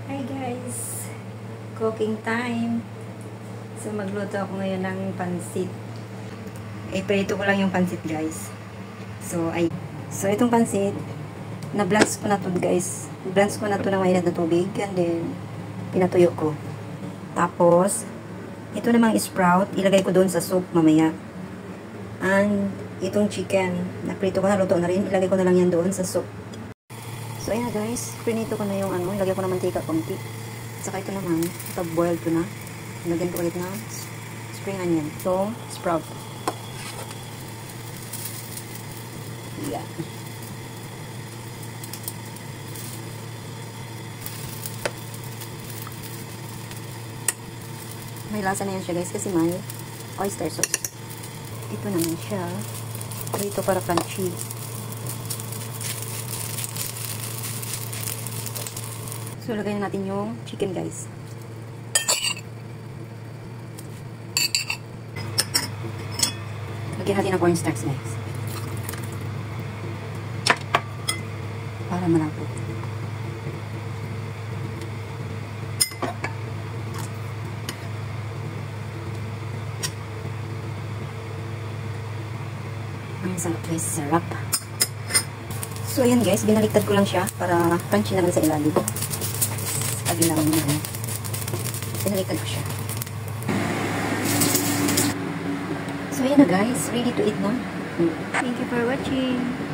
Hi guys! Cooking time! So magluto ako ngayon ng pansit. Prito ko lang yung pansit guys. So itong pansit, na-blanch ko na to guys. Blanch ko na to ng mainit na tubig and then pinatuyo ko. Tapos, ito namang sprout, ilagay ko doon sa soup mamaya. And itong chicken, na-prito ko na, luto na rin. Ilagay ko na lang yan doon sa soup. So, ayan guys, prinito ko na yung ilagay ko na mantika konti. Saka ito naman, boiled ko na. Lagyan ko ulit na spring onion. So, sprout. Yeah. May lasa na yan siya guys kasi may oyster sauce. Ito naman siya. Dito para crunchy. So, lagay na natin yung chicken, guys. Lagyan natin ng cornstarch, guys. Para malapot. Ang sarap, guys. Sarap. So, ayan, guys. Binaliktad ko lang siya para crunchy naman sa ilalim. Kabilang naman. Pinaliktad ko siya. So, ayan na guys. Ready to eat na. Thank you for watching.